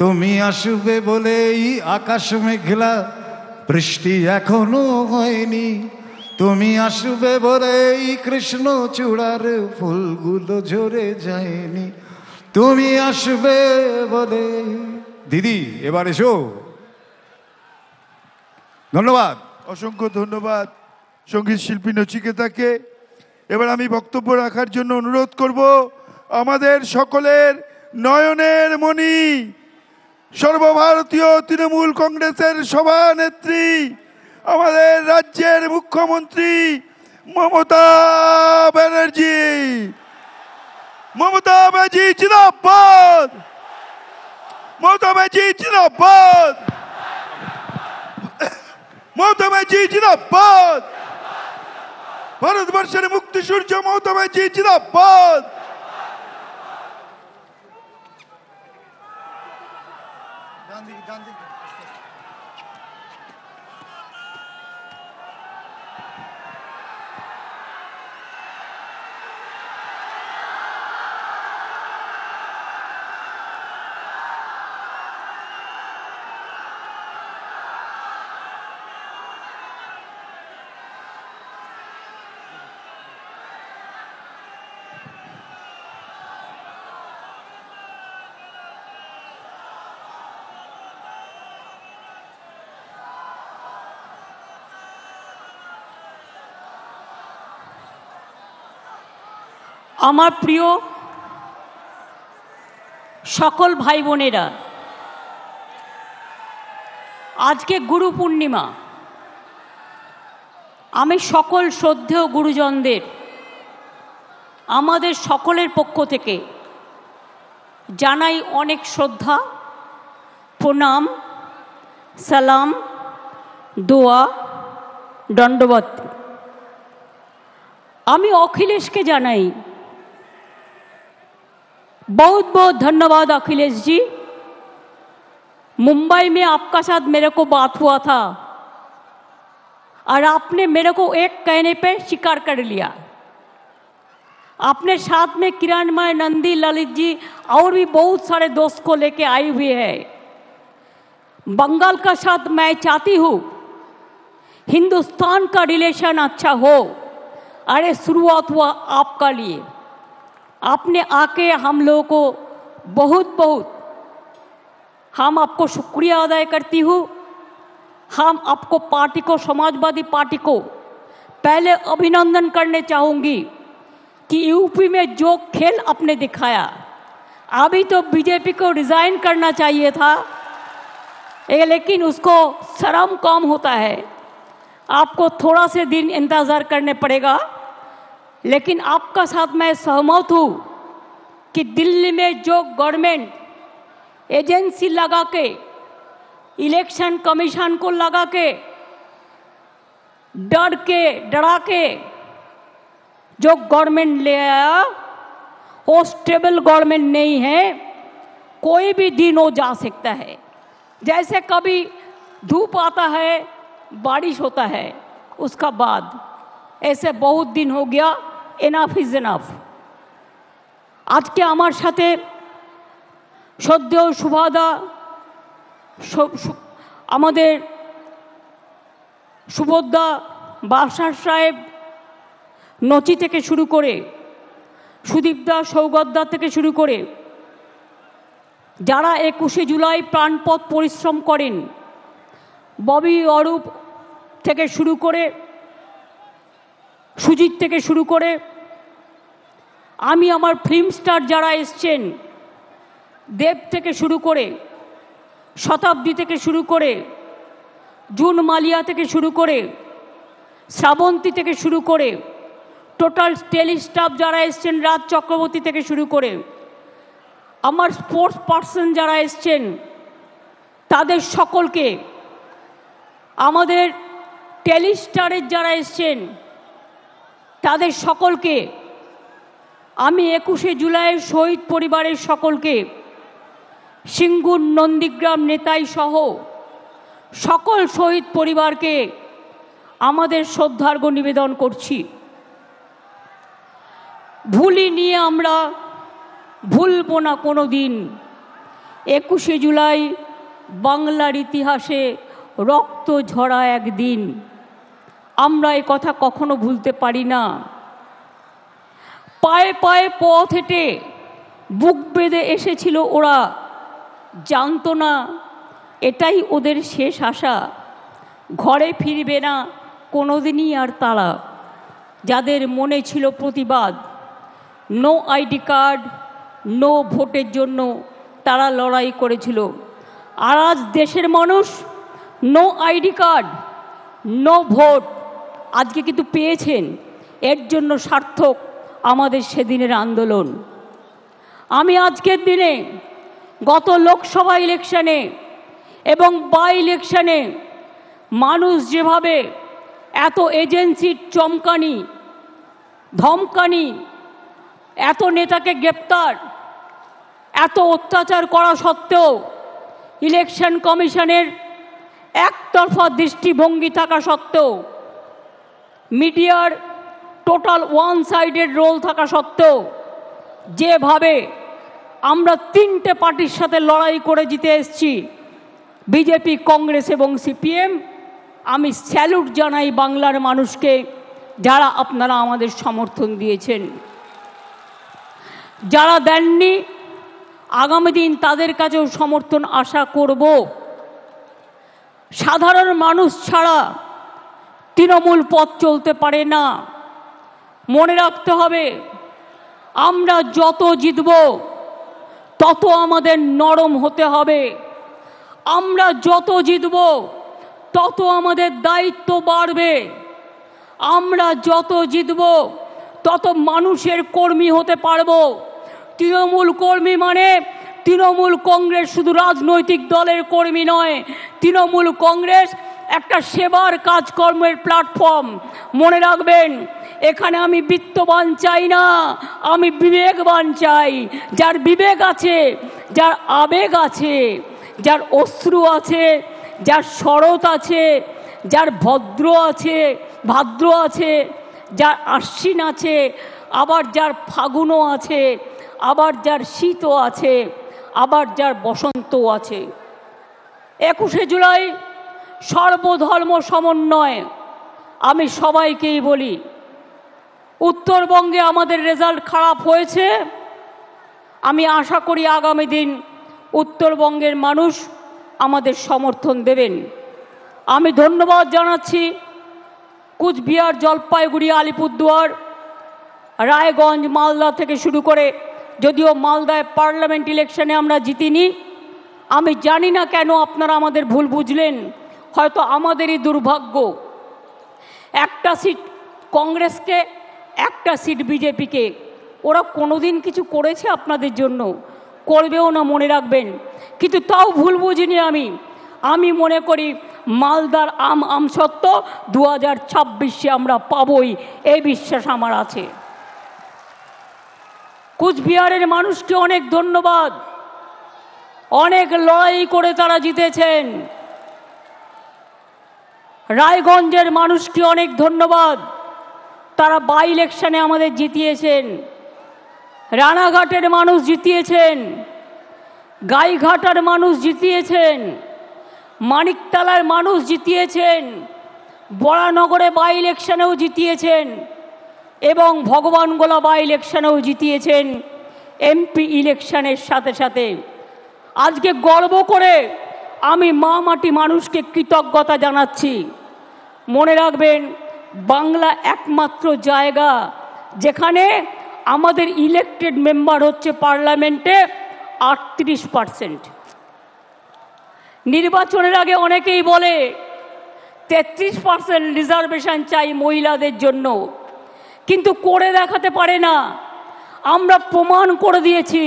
তুমি আসবে বলেই আকাশ মেঘলা, বৃষ্টি এখনো হয়নি। তুমি আসবে বলেই কৃষ্ণ চূড়ার ফুলগুলো ঝরে যায়নি। তুমি আসবে বলে। দিদি এবার এসো। ধন্যবাদ, অসংখ্য ধন্যবাদ সঙ্গীত শিল্পী নচিকেতাকে। এবার আমি বক্তব্য রাখার জন্য অনুরোধ করব আমাদের সকলের নয়নের মণি, সর্বভারতীয় তৃণমূল কংগ্রেসের সভানেত্রী, আমাদের রাজ্যের মুখ্যমন্ত্রী মমতা ব্যানার্জি। মমতা ব্যানার্জি জিন্দাবাদ, মমতা ব্যানার্জি জিন্দাবাদ, মমতা ব্যানার্জি জিন্দাবাদ, ভারতবর্ষের মুক্তি সূর্য মমতা ব্যানার্জি জিন্দাবাদ। আমার প্রিয় সকল ভাই বোনেরা, আজকে গুরু পূর্ণিমা। আমি সকল শ্রদ্ধেয় গুরুজনদের আমাদের সকলের পক্ষ থেকে জানাই অনেক শ্রদ্ধা, প্রণাম, সালাম, দোয়া, দণ্ডবত। আমি अखिलेश के জানাই बहुत बहुत धन्यवाद अखिलेश जी। मुंबई में आपका साथ मेरे को बात हुआ था और आपने मेरे को एक कहने पे स्वीकार कर लिया। आपने साथ में किरणमय, नंदी, ललित जी और भी बहुत सारे दोस्त को लेके आई हुई है। बंगाल का साथ मैं चाहती हूँ हिंदुस्तान का रिलेशन अच्छा हो। अरे शुरुआत हुआ आपका लिए, आपने आके हम लोगों को बहुत बहुत हम आपको शुक्रिया अदा करती हूँ। हम आपको पार्टी को, समाजवादी पार्टी को पहले अभिनंदन करने चाहूँगी कि यूपी में जो खेल आपने दिखाया, अभी तो बीजेपी को रिजाइन करना चाहिए था, लेकिन उसको शर्म कम होता है। आपको थोड़ा से दिन इंतज़ार करने पड़ेगा, लेकिन आपका साथ मैं सहमत हूँ कि दिल्ली में जो गवर्नमेंट एजेंसी लगा के, इलेक्शन कमीशन को लगा के, डरा के जो गवर्नमेंट ले आया, वो स्टेबल गवर्नमेंट नहीं है। कोई भी दिन हो जा सकता है। जैसे कभी धूप आता है, बारिश होता है, उसका बाद ऐसे बहुत दिन हो गया। Enough is enough. आज के आमार साथे श्रद्धेय सुभादा, आमादेर सुभद्रा, बादशाह साहेब, नची থেকে শুরু করে সুদীপদা, সৌগতদা থেকে শুরু করে যারা 21শে জুলাই প্রাণপণ পরিশ্রম করেন, ববি, অরূপ থেকে শুরু করে সুজিত থেকে শুরু করে আমি আমার ফিল্ম স্টার যারা এসছেন, দেব থেকে শুরু করে, শতাব্দী থেকে শুরু করে, জুন মালিয়া থেকে শুরু করে, শ্রাবন্তী থেকে শুরু করে, টোটাল টেলি স্টাফ যারা এসছেন, রাজ চক্রবর্তী থেকে শুরু করে, আমার স্পোর্টস পার্সন যারা এসছেন, তাদের সকলকে, আমাদের টেলি স্টারের যারা এসছেন তাদের সকলকে, আমি 21শে জুলাইয়ের শহীদ পরিবারের সকলকে, সিঙ্গুর, নন্দীগ্রাম, নেতাই সহ সকল শহীদ পরিবারকে আমাদের শ্রদ্ধার্ঘ্য নিবেদন করছি। ভুলি নিয়ে আমরা ভুলব না কোনো দিন 21শে জুলাই বাংলার ইতিহাসে রক্ত ঝরা একদিন। আমরা এ কথা কখনো ভুলতে পারি না। পায়ে পায়ে পথ হেঁটে বুক বেঁধে এসেছিল ওরা, জানতো না এটাই ওদের শেষ আশা, ঘরে ফিরবে না কোনোদিনই আর তারা। যাদের মনে ছিল প্রতিবাদ, নো আইডি কার্ড, নো ভোটের জন্য তারা লড়াই করেছিল। আর আজ দেশের মানুষ no ID card, no vote আজকে কিন্তু পেয়েছেন। এর জন্য সার্থক আমাদের সেদিনের আন্দোলন। আমি আজকের দিনে গত লোকসভা ইলেকশনে এবং বাই ইলেকশনে মানুষ যেভাবে এত এজেন্সির চমকানি, ধমকানি, এত নেতাকে গ্রেপ্তার, এত অত্যাচার করা সত্ত্বেও ইলেকশন কমিশনের একতরফা দৃষ্টিভঙ্গি থাকা সত্ত্বেও, মিডিয়ার টোটাল ওয়ান সাইডেড রোল থাকা সত্ত্বেও যেভাবে আমরা তিনটে পার্টির সাথে লড়াই করে জিতে এসেছি, বিজেপি, কংগ্রেস এবং সিপিএম, আমি স্যালুট জানাই বাংলার মানুষকে, যারা আপনারা আমাদের সমর্থন দিয়েছেন। যারা দেননি আগামী দিন তাদের কাছেও সমর্থন আশা করব। সাধারণ মানুষ ছাড়া তৃণমূল পথ চলতে পারে না। মনে রাখতে হবে, আমরা যত জিতব তত আমাদের নরম হতে হবে। আমরা যত জিতব তত আমাদের দায়িত্ব বাড়বে। আমরা যত জিতব তত মানুষের কর্মী হতে পারবো। তৃণমূল কর্মী মানে তৃণমূল কংগ্রেস শুধু রাজনৈতিক দলের কর্মী নয়, তৃণমূল কংগ্রেস একটা সেবার কাজকর্মের প্ল্যাটফর্ম। মনে রাখবেন, এখানে আমি বিত্তবান চাই না, আমি বিবেকবান চাই। যার বিবেক আছে, যার আবেগ আছে, যার অশ্রু আছে, যার শরৎ আছে, যার ভাদ্র আছে, যার আশ্বিন আছে, আবার যার ফাগুনও আছে, আবার যার শীতও আছে, আবার যার বসন্তও আছে। 21শে জুলাই সর্বধর্ম সমন্বয়। আমি সবাইকেই বলি, উত্তরবঙ্গে আমাদের রেজাল্ট খারাপ হয়েছে। আমি আশা করি আগামী দিন উত্তরবঙ্গের মানুষ আমাদের সমর্থন দেবেন। আমি ধন্যবাদ জানাচ্ছি কুচবিহার, জলপাইগুড়ি, আলিপুরদুয়ার, রায়গঞ্জ, মালদা থেকে শুরু করে, যদিও মালদায় পার্লামেন্ট ইলেকশনে আমরা জিতিনি। আমি জানি না কেন আপনারা আমাদের ভুল বুঝলেন, হয়তো আমাদেরই দুর্ভাগ্য। একটা সিট কংগ্রেসকে, একটা সিট বিজেপিকে। ওরা কোনোদিন কিছু করেছে আপনাদের জন্য? করবেও না, মনে রাখবেন। কিন্তু তাও ভুল বুঝিনি আমি মনে করি মালদার আমসত্ত্ব 2026-এ আমরা পাবই, এই বিশ্বাস আমার আছে। কুচবিহারের মানুষকে অনেক ধন্যবাদ, অনেক লড়াই করে তারা জিতেছেন। রায়গঞ্জের মানুষকে অনেক ধন্যবাদ, তারা বাই ইলেকশনে আমাদের জিতিয়েছেন। রানাঘাটের মানুষ জিতিয়েছেন, গাইঘাটার মানুষ জিতিয়েছেন, মানিকতলার মানুষ জিতিয়েছেন, বরানগরে বাই ইলেকশনেও জিতিয়েছেন এবং ভগবানগোলা বাই ইলেকশনেও জিতিয়েছেন। এমপি ইলেকশনের সাথে সাথে আজকে গর্ব করে আমি মা মাটি মানুষকে কৃতজ্ঞতা জানাচ্ছি। মনে রাখবেন, বাংলা একমাত্র জায়গা যেখানে আমাদের ইলেক্টেড মেম্বার হচ্ছে পার্লামেন্টে 38%। নির্বাচনের আগে অনেকেই বলে 33% রিজার্ভেশন চাই মহিলাদের জন্য, কিন্তু করে দেখাতে পারে না। আমরা প্রমাণ করে দিয়েছি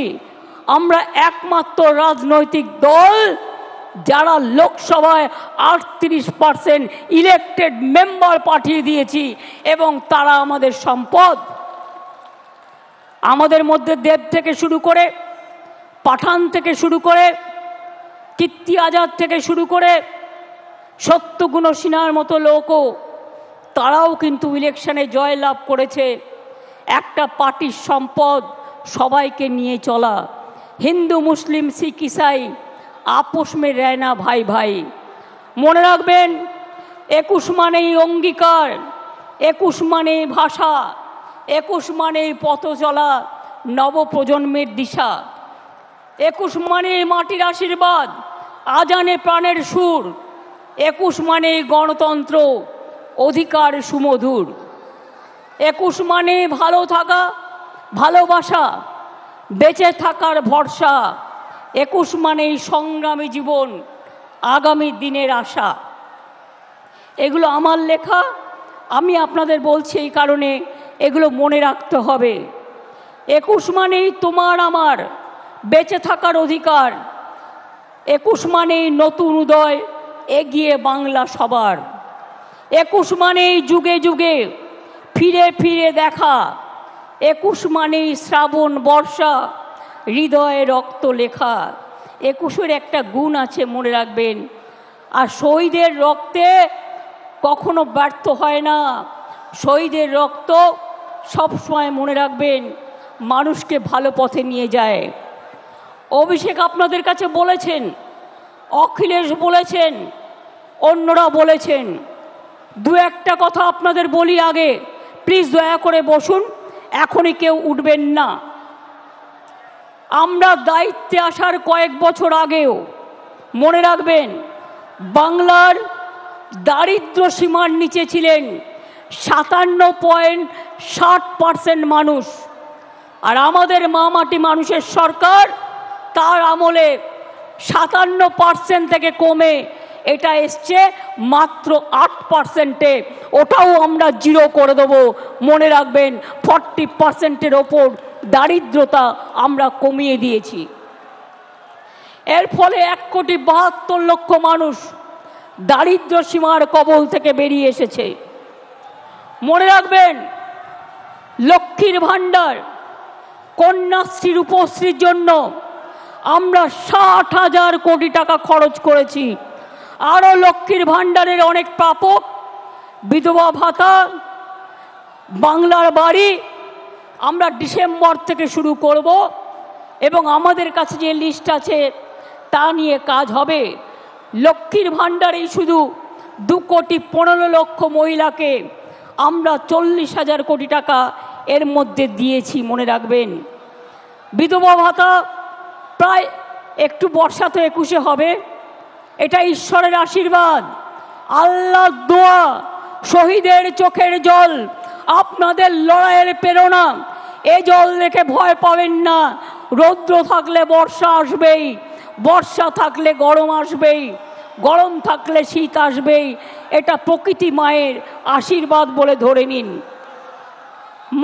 আমরা একমাত্র রাজনৈতিক দল যারা লোকসভায় 38% ইলেক্টেড মেম্বার পাঠিয়ে দিয়েছি এবং তারা আমাদের সম্পদ। আমাদের মধ্যে দেব থেকে শুরু করে, পাঠান থেকে শুরু করে, কীর্তি আজাদ থেকে শুরু করে, সত্যগুণ সিনহার মতো লোকও, তারাও কিন্তু ইলেকশনে জয়লাভ করেছে। একটা পার্টির সম্পদ সবাইকে নিয়ে চলা, हिंदू मुस्लिम सिख ईसाई आपस में रहना भाई भाई। মনে রাখবেন 21 মানেই অঙ্গীকার, 21 মানেই ভাষা, 21 মানেই পথ চলা নবপ্রজন্মের দিশা, 21 মানেই মাটির আশীর্বাদ, আজানে প্রাণের সুর, 21 মানেই গণতন্ত্র, অধিকার সুমধুর, 21 মানে ভালো থাকা, ভালোবাসা, বেঁচে থাকার ভরসা, 21 মানেই সংগ্রামী জীবন, আগামী দিনের আশা। এগুলো আমার লেখা, আমি আপনাদের বলছি এই কারণে এগুলো মনে রাখতে হবে। 21 মানেই তোমার আমার বেঁচে থাকার অধিকার, 21 মানেই নতুন উদয়, এগিয়ে বাংলা সবার, 21 মানেই যুগে যুগে ফিরে ফিরে দেখা, 21 মানেই শ্রাবণ বর্ষা, হৃদয়ে রক্ত লেখা। 21-এর একটা গুণ আছে মনে রাখবেন, আর শহীদের রক্তে কখনো ব্যর্থ হয় না। শহীদের রক্ত সবসময় মনে রাখবেন মানুষকে ভালো পথে নিয়ে যায়। অভিষেক আপনাদের কাছে বলেছেন, অখিলেশ বলেছেন, অন্যরা বলেছেন। দু একটা কথা আপনাদের বলি আগে, প্লিজ দয়া করে বসুন, এখনই কেউ উঠবেন না। আমরা দায়িত্বে আসার কয়েক বছর আগেও মনে রাখবেন বাংলার দারিদ্র সীমার নিচে ছিলেন 57.60% মানুষ, আর আমাদের মামাটি মানুষের সরকার তার আমলে 57% থেকে কমে এটা এসছে মাত্র 8%-এ। ওটাও আমরা জিরো করে দেবো। মনে রাখবেন 40%-এর ওপর দারিদ্রতা আমরা কমিয়ে দিয়েছি। এর ফলে 1,72,00,000 মানুষ দারিদ্র সীমার কবল থেকে বেরিয়ে এসেছে। মনে রাখবেন লক্ষ্মীর ভাণ্ডার, কন্যাশ্রী, রূপশ্রীর জন্য আমরা 60,000 কোটি টাকা খরচ করেছি। আরও লক্ষ্মীর ভাণ্ডারের অনেক প্রাপক, বিধবা ভাতা, বাংলার বাড়ি আমরা ডিসেম্বর থেকে শুরু করব, এবং আমাদের কাছে যে লিস্ট আছে তা নিয়ে কাজ হবে। লক্ষ্মীর ভাণ্ডারেই শুধু 2,15,00,000 মহিলাকে আমরা 40,000 কোটি টাকা এর মধ্যে দিয়েছি, মনে রাখবেন। বিধবা ভাতা প্রায় একটু বর্ষা তো 21-এ হবে, এটা ঈশ্বরের আশীর্বাদ, আল্লাহর দোয়া, শহীদের চোখের জল, আপনাদের লড়াইয়ের প্রেরণা। এ জল দেখে ভয় পাবেন না। রৌদ্র থাকলে বর্ষা আসবেই, বর্ষা থাকলে গরম আসবেই, গরম থাকলে শীত আসবেই। এটা প্রকৃতি মায়ের আশীর্বাদ বলে ধরে নিন।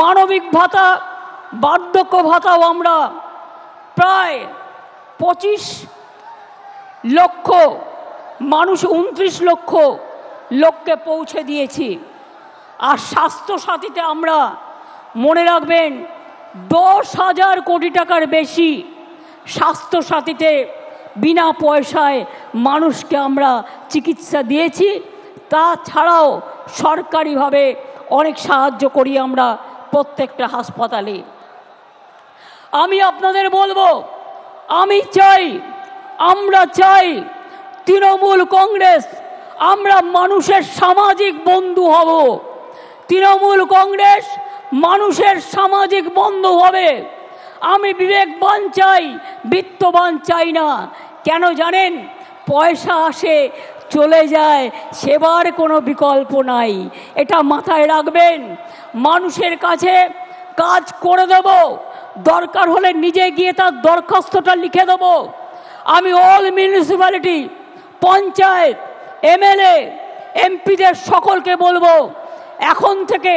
মানবিক ভাতা, বার্ধক্য ভাতাও আমরা প্রায় 25 লক্ষ মানুষ, 29 লক্ষ লোককে পৌঁছে দিয়েছি। আর স্বাস্থ্যসাথীতে আমরা মনে রাখবেন 10,000 কোটি টাকার বেশি স্বাস্থ্যসাথীতে বিনা পয়সায় মানুষকে আমরা চিকিৎসা দিয়েছি। তাছাড়াও সরকারিভাবে অনেক সাহায্য করি আমরা প্রত্যেকটা হাসপাতালে। আমি আপনাদের বলবো, আমি চাই, আমরা চাই তৃণমূল কংগ্রেস, আমরা মানুষের সামাজিক বন্ধু হব। তৃণমূল কংগ্রেস মানুষের সামাজিক বন্ধু হবে। আমি বিবেকবান চাই, বিত্তবান চাই না। কেন জানেন? পয়সা আসে চলে যায়, সেবার কোনো বিকল্প নাই। এটা মাথায় রাখবেন। মানুষের কাছে কাজ করে দেব, দরকার হলে নিজে গিয়ে তার দরখাস্তটা লিখে দেব। আমি অল মিউনিসিপ্যালিটি, পঞ্চায়েত, এমএলএ, এমপিদের সকলকে বলবো, এখন থেকে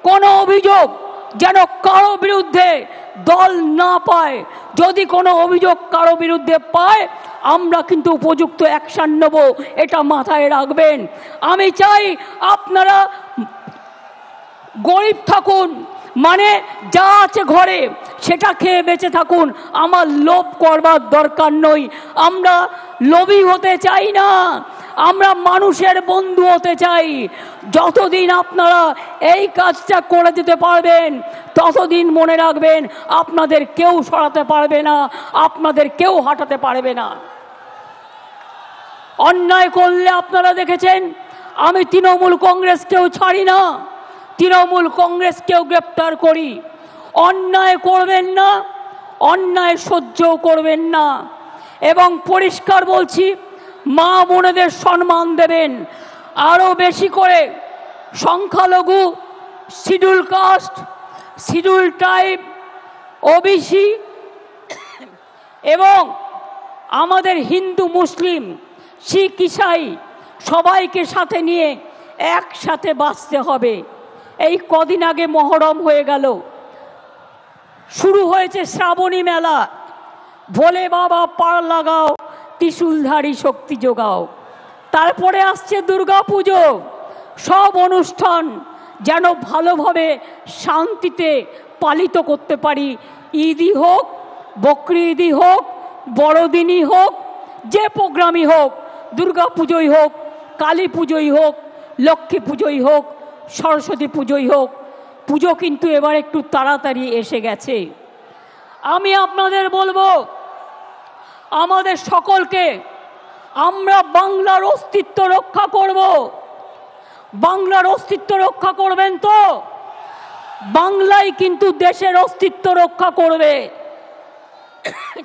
কোনো অভিযোগ যেন কারো বিরুদ্ধে দল না পায়। যদি কোনো অভিযোগ কারো বিরুদ্ধে পায়, আমরা কিন্তু উপযুক্ত অ্যাকশন নেব, এটা মাথায় রাখবেন। আমি চাই আপনারা গরিব থাকুন, মানে যা আছে ঘরে সেটা খেয়ে বেঁচে থাকুন। আমার লোভ করবার দরকার নই, আমরা লোভী হতে চাই না। আমরা মানুষের বন্ধু হতে চাই। যতদিন আপনারা এই কাজটা করে যেতে পারবেন ততদিন মনে রাখবেন আপনাদের কেউ সরাতে পারবে না, আপনাদের কেউ হাঁটাতে পারবে না। অন্যায় করলে আপনারা দেখেছেন আমি তৃণমূল কংগ্রেসকেও ছাড়ি না, তৃণমূল কংগ্রেসকেও গ্রেপ্তার করি। অন্যায় করবেন না, অন্যায় সহ্য করবেন না। এবং পরিষ্কার বলছি, মা বোনেদের সম্মান দেবেন। আরও বেশি করে সংখ্যালঘু, schedule caste, schedule tribe, OBC এবং আমাদের হিন্দু, মুসলিম, শিখ, ইসাই সবাইকে সাথে নিয়ে একসাথে বাঁচতে হবে। এই কদিন আগে মহরম হয়ে গেল, শুরু হয়েছে শ্রাবণী মেলা। ভোলে বাবা পার লাগাও, ত্রিশূলধারী শক্তি যোগাও। তারপরে আসছে দুর্গা পুজো। সব অনুষ্ঠান যেন ভালোভাবে শান্তিতে পালিত করতে পারি। ঈদই হোক, বকরি ঈদই হোক, বড়দিনই হোক, যে প্রোগ্রামই হোক, দুর্গা পুজোই হোক, কালী পুজোই হোক, লক্ষ্মী পুজোই হোক, সরস্বতী পুজোই হোক, পুজো কিন্তু এবার একটু তাড়াতাড়ি এসে গেছে। আমি আপনাদের বলবো, আমাদের সকলকে আমরা বাংলার অস্তিত্ব রক্ষা করব। বাংলার অস্তিত্ব রক্ষা করবেন তো? বাংলাই কিন্তু দেশের অস্তিত্ব রক্ষা করবে।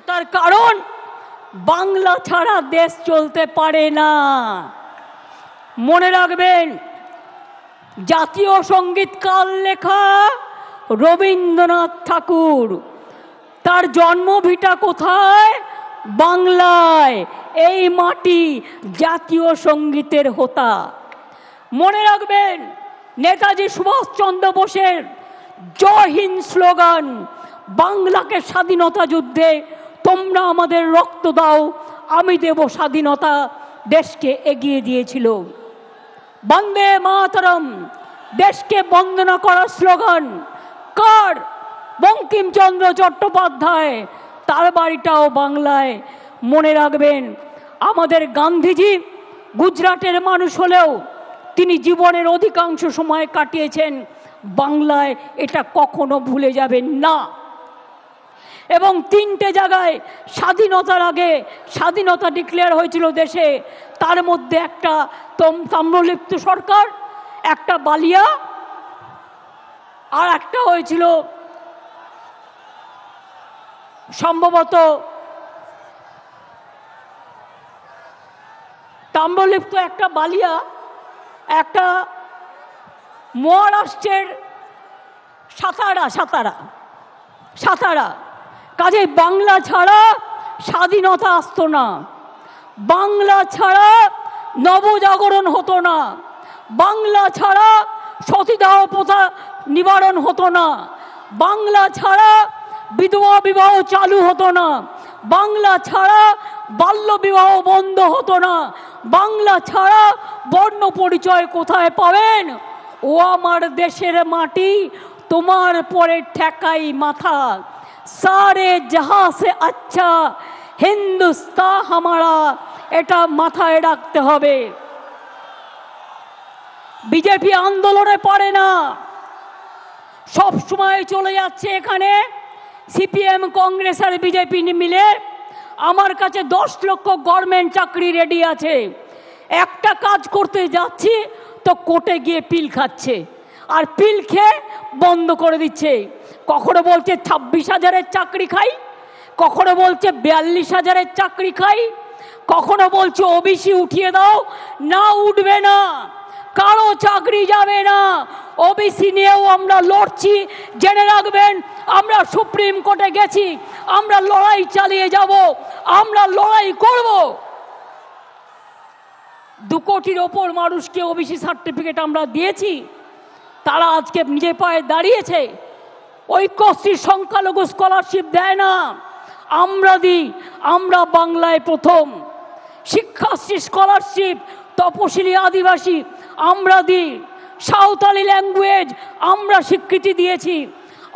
তার কারণ বাংলা ছাড়া দেশ চলতে পারে না। মনে রাখবেন, জাতীয় সঙ্গীত কার লেখা? রবীন্দ্রনাথ ঠাকুর। তার জন্মভিটা কোথায়? বাংলায়। এই মাটি জাতীয় সঙ্গীতের হোতা। মনে রাখবেন, নেতাজি সুভাষচন্দ্র বোসের জয় হিন্দ স্লোগান বাংলাকে স্বাধীনতা যুদ্ধে তোমরা আমাদের রক্ত দাও, আমি দেব স্বাধীনতা, দেশকে এগিয়ে দিয়েছিল। বন্দে মাতরম দেশকে বন্দনা করার স্লোগান কার? বঙ্কিমচন্দ্র চট্টোপাধ্যায়। তার বাড়িটাও বাংলায়। মনে রাখবেন, আমাদের গান্ধীজি গুজরাটের মানুষ হলেও তিনি জীবনের অধিকাংশ সময় কাটিয়েছেন বাংলায়। এটা কখনো ভুলে যাবেন না। এবং 3টে জায়গায় স্বাধীনতার আগে স্বাধীনতা ডিক্লেয়ার হয়েছিল দেশে। তার মধ্যে একটা তাম্রলিপ্ত সরকার, একটা বালিয়া, আর একটা হয়েছিল সম্ভবত তাম্রলিপ্ত, একটা বালিয়া, একটা মহারাষ্ট্রের সাতারা। কাজে বাংলা ছাড়া স্বাধীনতা আসতো না, বাংলা ছাড়া নবজাগরণ হতো না, বাংলা ছাড়া সতীদাহ প্রথা নিবারণ হতো না, বাংলা ছাড়া বিধবা বিবাহ চালু হতো না, বাংলা ছাড়া বাল্য বিবাহ বন্ধ হতো না, বাংলা ছাড়া বর্ণ পরিচয় কোথায় পাবেন? ও আমার দেশের মাটি, তোমার পরে ঠেকাই মাথা। সারে জাহা সে আচ্ছা হিন্দুস্তান হামারা, এটা মাথায় রাখতে হবে। বিজেপি আন্দোলনে পারে না, সব সময় চলে যাচ্ছে এখানে সিপিএম, কংগ্রেস আর বিজেপি মিলে। আমার কাছে 10 লক্ষ গভর্নমেন্ট চাকরি রেডি আছে। একটা কাজ করতে যাচ্ছি তো কোর্টে গিয়ে পিল খাচ্ছে, আর পিল খেয়ে বন্ধ করে দিচ্ছে। কখনো বলছে 26,000-এর চাকরি খাই, কখনো বলছে 42,000-এর চাকরি খাই, কখনো বলছে ওবিসি উঠিয়ে দাও। না, উঠবে না, কারো চাকরি যাবে না। ওবিসি নিয়েও আমরা লড়ছি। জেনে রাখবেন, আমরা সুপ্রিম কোর্টে গেছি, আমরা লড়াই চালিয়ে যাব, আমরা লড়াই করব। 2 কোটির ওপর মানুষকে ওবিসি সার্টিফিকেট আমরা দিয়েছি, তারা আজকে নিজে পায়ে দাঁড়িয়েছে। ঐক্যশ্রী সংখ্যালঘু স্কলারশিপ দেয় না, আমরা দিই। আমরা বাংলায় প্রথম। শিক্ষাশ্রী স্কলারশিপ তপশিলি আদিবাসী আমরা দিই। সাঁওতালি ল্যাঙ্গুয়েজ আমরা স্বীকৃতি দিয়েছি।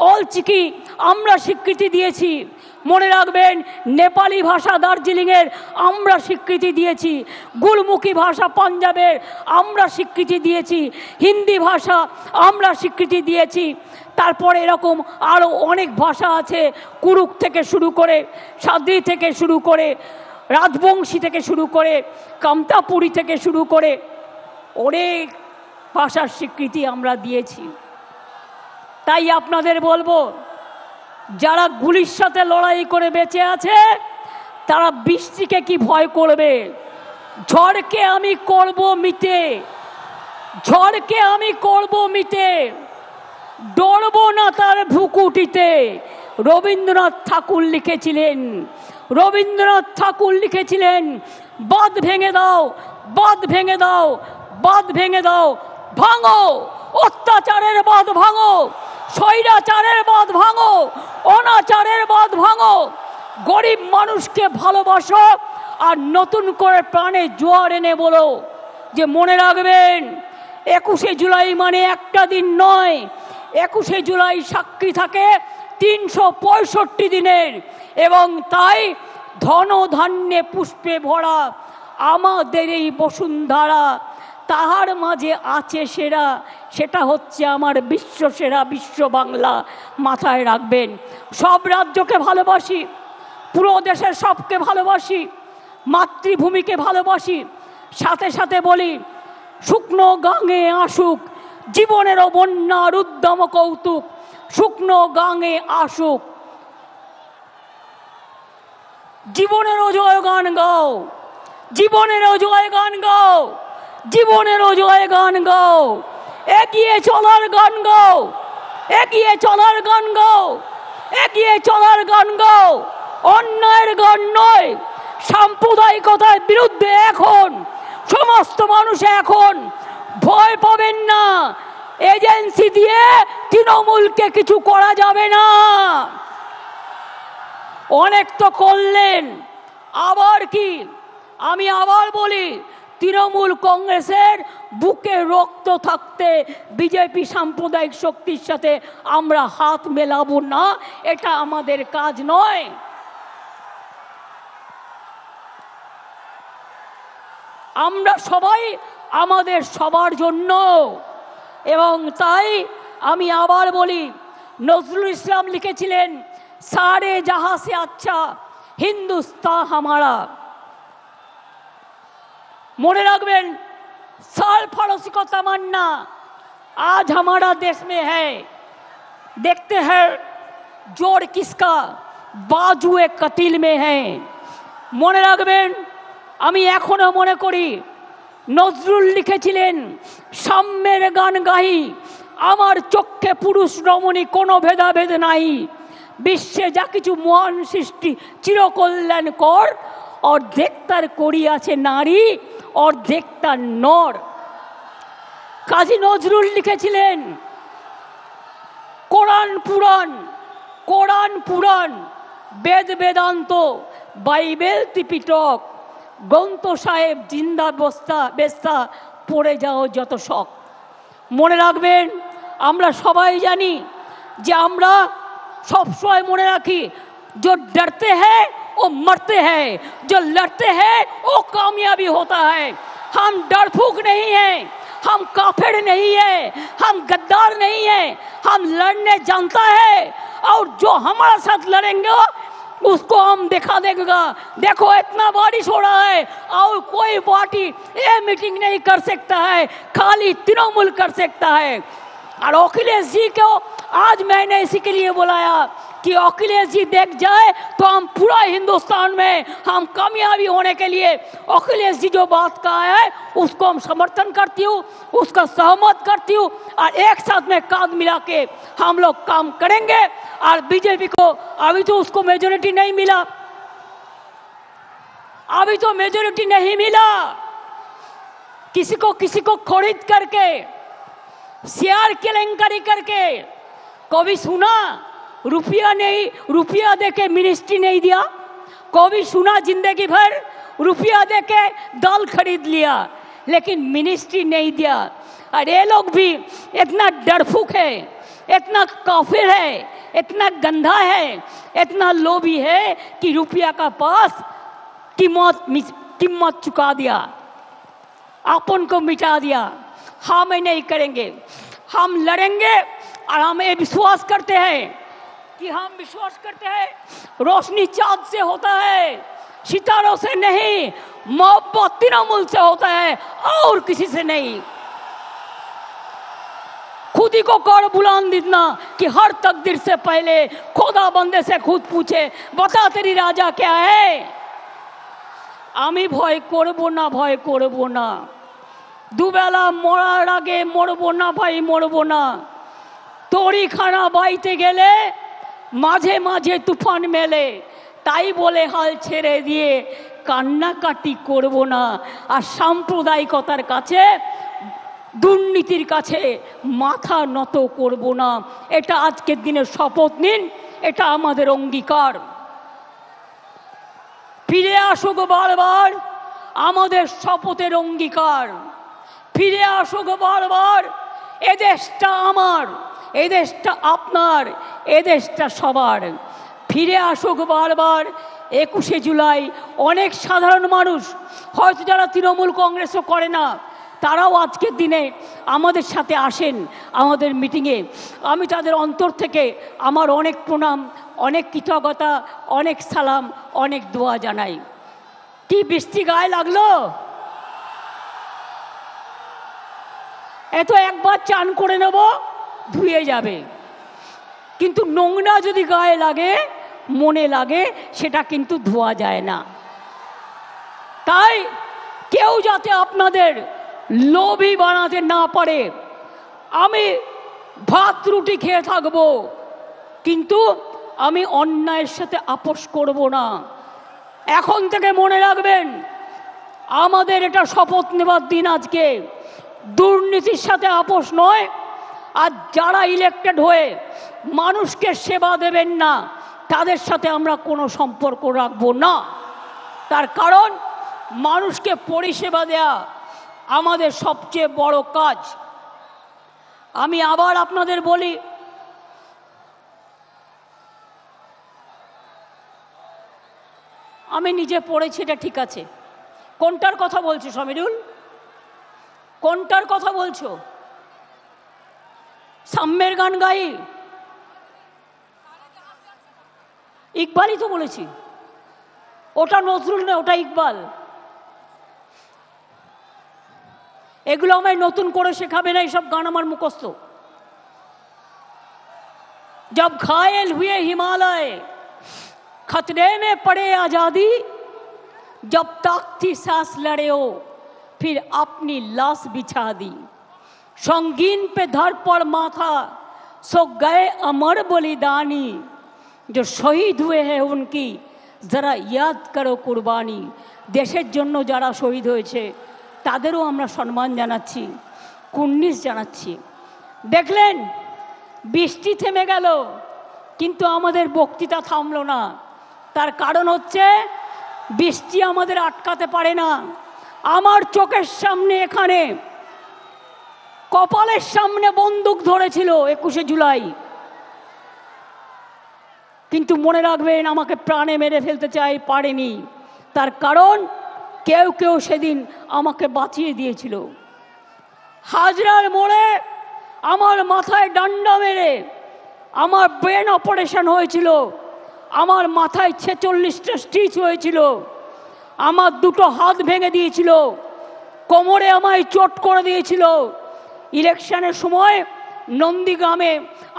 অল চিকি আমরা স্বীকৃতি দিয়েছি। মনে রাখবেন, নেপালি ভাষা দার্জিলিংয়ের আমরা স্বীকৃতি দিয়েছি, গুরমুখী ভাষা পাঞ্জাবের আমরা স্বীকৃতি দিয়েছি, হিন্দি ভাষা আমরা স্বীকৃতি দিয়েছি। তারপরে এরকম আরও অনেক ভাষা আছে, কুরুক থেকে শুরু করে, সাদ্রি থেকে শুরু করে, রাজবংশী থেকে শুরু করে, কামতাপুরী থেকে শুরু করে অনেক ভাষার স্বীকৃতি আমরা দিয়েছি। তাই আপনাদের বলবো, যারা গুলির সাথে লড়াই করে বেঁচে আছে তারা বৃষ্টিকে কি ভয় করবে? ঝড়কে আমি করব মিটে, ঝড়কে আমি করব মিটে, ডরবো না তার ভ্রুকুটিতে। রবীন্দ্রনাথ ঠাকুর লিখেছিলেন, রবীন্দ্রনাথ ঠাকুর লিখেছিলেন, বাঁধ ভেঙে দাও, বাঁধ ভেঙে দাও, বাঁধ ভেঙে দাও, ভাঙো অত্যাচারের বাঁধ, ভাঙো স্বৈরাচারের বাঁধ, ভাঙো অনাচারের বাঁধ, ভাঙো। গরিব মানুষকে ভালোবাসো আর নতুন করে প্রাণে জোয়ার এনে বলো যে মনে রাখবেন 21শে জুলাই মানে একটা দিন নয়, 21শে জুলাই সাক্ষী থাকে 365 দিনের। এবং তাই ধন ধান্যে পুষ্পে ভরা আমাদের এই বসুন্ধরা, তাহার মাঝে আছে সেরা, সেটা হচ্ছে আমার বিশ্ব সেরা বিশ্ব বাংলা। মাথায় রাখবেন, সব রাজ্যকে ভালোবাসি, পুরো দেশের সবকে ভালোবাসি, মাতৃভূমিকে ভালোবাসি। সাথে সাথে বলি, শুকনো গাঙে আসুক জীবনেরও বন্যার উদ্যম কৌতুক, শুকনো গাঙে আসুক জীবনেরও জয়গান গাও, জীবনেরও জয়গান গাও, জীবনেরও জয়গান গাও, এগিয়ে চলার গান গাও, এগিয়ে চলার গান গাও, এগিয়ে চলার গান গাও। অন্যায়ের গান নয়, সাম্প্রদায়িকতার বিরুদ্ধে এখন সমস্ত মানুষ এখন ভয় পাবেন না। এজেন্সি দিয়ে তৃণমূলকে কিছু করা যাবে না। অনেক তো করলেন, আবার কি? আমি আবার বলি, তৃণমূল কংগ্রেসের বুকে রক্ত থাকতে বিজেপি সাম্প্রদায়িক শক্তির সাথে আমরা হাত মেলাবো না, এটা আমাদের কাজ নয়। আমরা সবাই আমাদের সবার জন্য। এবং তাই আমি আবার বলি, নজরুল ইসলাম লিখেছিলেন, সারে জাহাঁ সে আচ্ছা হিন্দুস্তান হামারা। মনে রাখবেন, साल फरोसी को तमन्ना आज हमारा देश में है, देखते हैं जोर किसका बाजुए कतिल में है। মনে রাখবেন, আমি এখনো মনে করি নজরুল লিখেছিলেন, সাম্যের গান গাহি আমার চক্ষে পুরুষ রমণী কোনো ভেদাভেদ নাই, বিশ্বে যা কিছু মহান সৃষ্টি চিরকল্যাণকর, অর্ধেক তার করিয়াছে নারী অর্ধেক তার নর। কাজী নজরুল লিখেছিলেন, কোরআন পুরাণ, কোরআন পুরাণ, বেদ বেদান্ত, বাইবেল ত্রিপিটক, গ্রন্থ সাহেব জিন্দা বস্তা বেস্তা, পড়ে যাও যত শখ। মনে রাখবেন, আমরা সবাই জানি যে আমরা সবসময় মনে রাখি, जो डरते हैं वो मरते हैं, जो लड़ते हैं वो कामयाबी होता है। हम डरफूक नहीं हैं, हम काफिर नहीं है, हम गद्दार नहीं है, हम लड़ने जानता है, और जो हमारे साथ लड़ेंगे उसको हम दिखा देगा। देखो इतना बारिश हो रहा है और कोई पार्टी ये मीटिंग नहीं कर सकता है, खाली तृणमूल कर सकता है। और अखिलेश जी को आज मैंने इसी के लिए बुलाया कि अखिलेश जी देख जाए तो हम पूरा हिंदुस्तान में हम कामयाबी होने के लिए अखिलेश जी जो बात कहा है उसको हम समर्थन करती हूँ, उसका सहमत करती हूँ, और एक साथ में कांध मिला के हम लोग काम करेंगे। और बीजेपी को अभी तो उसको मेजोरिटी नहीं मिला, अभी तो मेजोरिटी नहीं मिला, किसी को खरीद करके शेयर केलेंकारी करके। कभी सुना रुपया नहीं, रुपया देके मिनिस्ट्री नहीं दिया? कभी सुना जिंदगी भर रुपया देके दाल खरीद लिया लेकिन मिनिस्ट्री नहीं दिया? और ये लोग भी इतना डरफूक है, इतना काफिर है इतना गंदा है, इतना लोभी है कि रुपया का पास कीमत चुका दिया, अपन को मिटा दिया। हम नहीं करेंगे, हम लड़ेंगे। और हम ये विश्वास करते हैं रोशनी चाँद से होता है, सितारों से नहीं, मोहब्बत तृणमूल से होता है और किसी से नहीं। खुद ही को कर बुलंद देना कि हर तकदीर से पहले खुदा बंदे से खुद पूछे, बता तेरी राजा क्या है। আমি ভয় করব না, ভয় করব না। দুবেলা মরার আগে মরবো না ভাই, মরবো না। তরিখানা বাইতে গেলে মাঝে মাঝে তুফান মেলে, তাই বলে হাল ছেড়ে দিয়ে কান্নাকাটি করব না। আর সাম্প্রদায়িকতার কাছে, দুর্নীতির কাছে মাথা নত করব না। এটা আজকের দিনের শপথ নিন, এটা আমাদের অঙ্গীকার। ফিরে আসুক বারবার আমাদের শপথের অঙ্গীকার, ফিরে আসুক বারবার। এ দেশটা আমার, এ দেশটা আপনার, এ দেশটা সবার। ফিরে আসুক বারবার 21শে জুলাই। অনেক সাধারণ মানুষ হয়তো যারা তৃণমূল কংগ্রেসও করে না, তারাও আজকের দিনে আমাদের সাথে আসেন আমাদের মিটিংয়ে। আমি তাদের অন্তর থেকে আমার অনেক প্রণাম, অনেক কৃতজ্ঞতা, অনেক সালাম, অনেক দোয়া জানাই। কি বৃষ্টি গায়ে লাগলো? এত একবার চান করে নেব, ধুয়ে যাবে। কিন্তু নোংরা যদি গায়ে লাগে, মনে লাগে, সেটা কিন্তু ধোয়া যায় না। তাই কেউ যাতে আপনাদের লোভী বানাতে না পারে। আমি ভাত রুটি খেয়ে থাকবো, কিন্তু আমি অন্যায়ের সাথে আপোষ করব না। এখন থেকে মনে রাখবেন, আমাদের এটা শপথ নেবার দিন আজকে। দুর্নীতির সাথে আপোষ নয়। আর যারা ইলেক্টেড হয়ে মানুষকে সেবা দেবেন না, তাদের সাথে আমরা কোনো সম্পর্ক রাখবো না। তার কারণ মানুষকে পরিষেবা দেয়া আমাদের সবচেয়ে বড় কাজ। আমি আবার আপনাদের বলি, আমি নিজে পড়েছি, এটা ঠিক আছে। কোনটার কথা বলছো সমীরুল? কোনটার কথা বলছো? সাম্যের গান গাই? ইকবালই তো বলেছি। ওটা নজরুল না, ওটা ইকবাল। এগুলো আমায় নতুন করে শেখাবে না, এইসব গান আমার মুখস্থ। जब घायल हुए हिमालय खतरे में पड़े आजादी, जब तक थी सांस लड़े हो फिर अपनी लाश बिछा दी, संगीन पे धर पड़ माथा सो गए अमर बलिदानी, जो शहीद हुए हैं उनकी जरा याद करो कुर्बानी। देशेर जन्य যারা শহীদ হয়েছে তাদেরও আমরা সম্মান জানাচ্ছি, কুর্নিশ জানাচ্ছি। দেখলেন বৃষ্টি থেমে গেল, কিন্তু আমাদের বক্তৃতা থামলো না। তার কারণ হচ্ছে বৃষ্টি আমাদের আটকাতে পারে না। আমার চোখের সামনে, এখানে কপালের সামনে বন্দুক ধরেছিল 21শে জুলাই, কিন্তু মনে রাখবেন আমাকে প্রাণে মেরে ফেলতে চাই, পারেনি। তার কারণ কেউ কেউ সেদিন আমাকে বাঁচিয়ে দিয়েছিল। হাজরার মোড়ে আমার মাথায় ডান্ডা মেরে আমার ব্রেন অপারেশন হয়েছিল, আমার মাথায় 46টা স্টিচ হয়েছিল, আমার দুটো হাত ভেঙে দিয়েছিল, কোমরে আমায় চোট করে দিয়েছিল। ইলেকশনের সময় নন্দীগ্রামে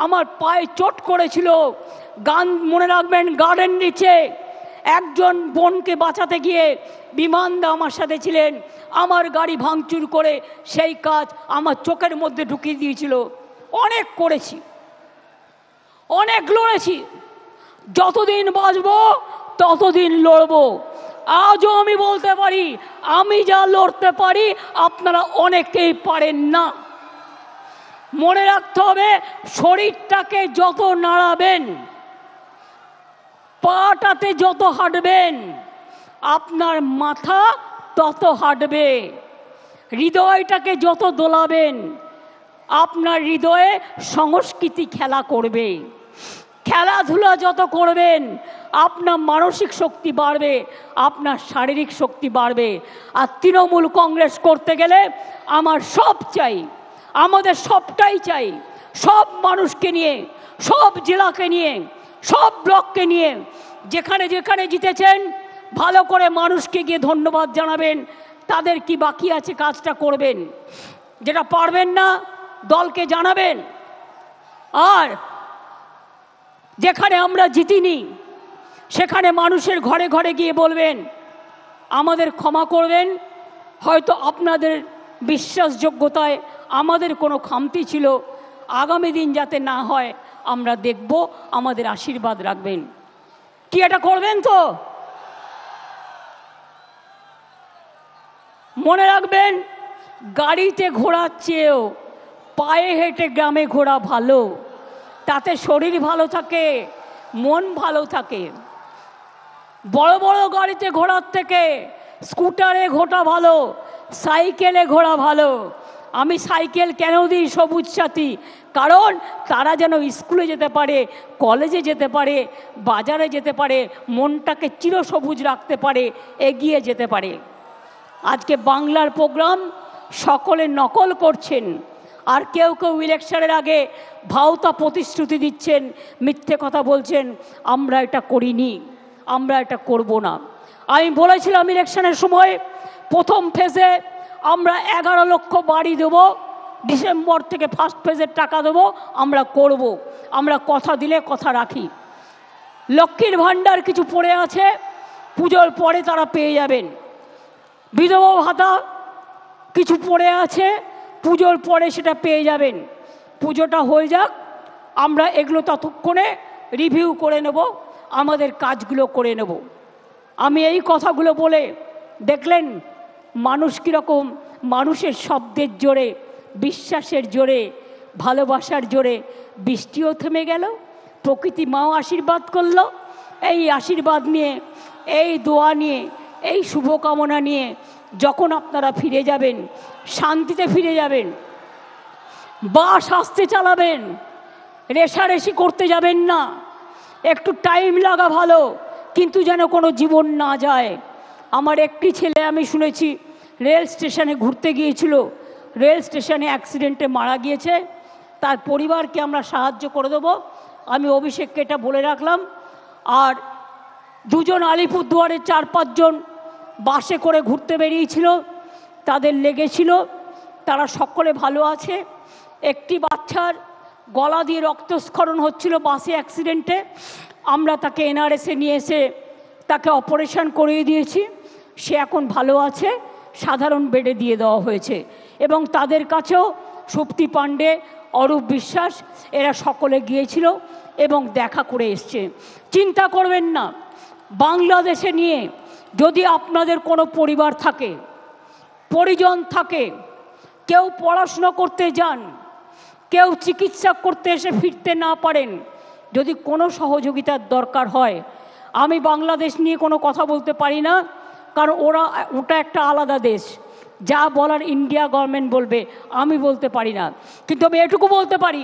আমার পায়ে চোট করেছিল। গান মনে রাখবেন, গার্ডেন নিচে একজন বোনকে বাঁচাতে গিয়ে বিমানদা আমার সাথে ছিলেন, আমার গাড়ি ভাঙচুর করে সেই কাজ আমার চোখের মধ্যে ঢুকিয়ে দিয়েছিল। অনেক করেছি, অনেক লড়েছি। যতদিন বাঁচব ততদিন লড়ব। আজও আমি বলতে পারি, আমি যা লড়তে পারি আপনারা অনেকেই পারেন না। মনে রাখতে হবে, শরীরটাকে যত নাড়াবেন, পাটাতে যত হাঁটবেন, আপনার মাথা তত হাঁটবে। হৃদয়টাকে যত দোলাবেন, আপনার হৃদয়ে সংস্কৃতি খেলা করবে। খেলাধুলা যত করবেন আপনার মানসিক শক্তি বাড়বে, আপনার শারীরিক শক্তি বাড়বে। আর তৃণমূল কংগ্রেস করতে গেলে আমার সব চাই, আমাদের সবটাই চাই, সব মানুষকে নিয়ে, সব জেলাকে নিয়ে, সব ব্লককে নিয়ে, যেখানে যেখানে জিতেছেন ভালো করে মানুষকে গিয়ে ধন্যবাদ জানাবেন। তাদের কি বাকি আছে কাজটা করবেন, যেটা পারবেন না দলকে জানাবেন। আর যেখানে আমরা জিতিনি সেখানে মানুষের ঘরে ঘরে গিয়ে বলবেন আমাদের ক্ষমা করবেন, হয়তো আপনাদের বিশ্বাসযোগ্যতায় আমাদের কোনো খামতি ছিল, আগামী দিন যাতে না হয় আমরা দেখব, আমাদের আশীর্বাদ রাখবেন। কি এটা করবেন তো? মনে রাখবেন, গাড়িতে ঘোরার চেয়েও পায়ে হেঁটে গ্রামে ঘোরা ভালো, তাতে শরীর ভালো থাকে, মন ভালো থাকে। বড় বড় গাড়িতে ঘোরার থেকে স্কুটারে ঘোরা ভালো, সাইকেলে ঘোরা ভালো। আমি সাইকেল কেন দিই সবুজ সাথী? কারণ তারা যেন স্কুলে যেতে পারে, কলেজে যেতে পারে, বাজারে যেতে পারে, মনটাকে চিরসবুজ রাখতে পারে, এগিয়ে যেতে পারে। আজকে বাংলার প্রোগ্রাম সকলে নকল করছেন, আর কেউ কেউ ইলেকশনের আগে ভাওতা প্রতিশ্রুতি দিচ্ছেন, মিথ্যে কথা বলছেন, আমরা এটা করিনি, আমরা এটা করব না। আমি বলেছিলাম ইলেকশনের সময় প্রথম ফেজে আমরা 11 লক্ষ বাড়ি দেব, ডিসেম্বর থেকে ফার্স্ট ফেজের টাকা দেবো, আমরা করব, আমরা কথা দিলে কথা রাখি। লক্ষ্মীর ভাণ্ডার কিছু পড়ে আছে, পুজোর পরে তারা পেয়ে যাবেন। বিধবা ভাতা কিছু পড়ে আছে, পুজোর পরে সেটা পেয়ে যাবেন। পুজোটা হয়ে যাক, আমরা এগুলো ততক্ষণে রিভিউ করে নেব, আমাদের কাজগুলো করে নেব। আমি এই কথাগুলো বলে দেখলেন মানুষ কীরকম, মানুষের শব্দের জোরে, বিশ্বাসের জোরে, ভালোবাসার জোরে বৃষ্টিও থেমে গেল, প্রকৃতি মাও আশীর্বাদ করলো। এই আশীর্বাদ নিয়ে, এই দোয়া নিয়ে, এই শুভকামনা নিয়ে যখন আপনারা ফিরে যাবেন, শান্তিতে ফিরে যাবেন, বাস আস্তে চালাবেন, রেশারেশি করতে যাবেন না। একটু টাইম লাগা ভালো, কিন্তু যেন কোনো জীবন না যায়। আমার একটি ছেলে আমি শুনেছি রেল স্টেশনে ঘুরতে গিয়েছিল, রেল স্টেশনে অ্যাক্সিডেন্টে মারা গিয়েছে। তার পরিবারকে আমরা সাহায্য করে দেবো, আমি অভিষেককে এটা বলে রাখলাম। আর দুজন আলিপুরদুয়ারের 4-5 জন বাসে করে ঘুরতে বেরিয়েছিল, তাদের লেগেছিল, তারা সকলে ভালো আছে। একটি বাচ্চার গলা দিয়ে রক্তস্খলন হচ্ছিল বাসে অ্যাক্সিডেন্টে, আমরা তাকে এনআরএসে নিয়ে এসে তাকে অপারেশন করিয়ে দিয়েছি, সে এখন ভালো আছে, সাধারণ বেডে দিয়ে দেওয়া হয়েছে। এবং তাদের কাছেও সুপ্তি পাণ্ডে, অরূপ বিশ্বাস, এরা সকলে গিয়েছিল এবং দেখা করে এসছে। চিন্তা করবেন না, বাংলাদেশে নিয়ে যদি আপনাদের কোনো পরিবার থাকে, পরিজন থাকে, কেউ পড়াশোনা করতে যান, কেউ চিকিৎসা করতে এসে ফিরতে না পারেন, যদি কোনো সহযোগিতার দরকার হয়, আমি বাংলাদেশ নিয়ে কোনো কথা বলতে পারি না, কারণ ওটা একটা আলাদা দেশ, যা বলার ইন্ডিয়া গভর্নমেন্ট বলবে, আমি বলতে পারি না। কিন্তু আমি এটুকু বলতে পারি,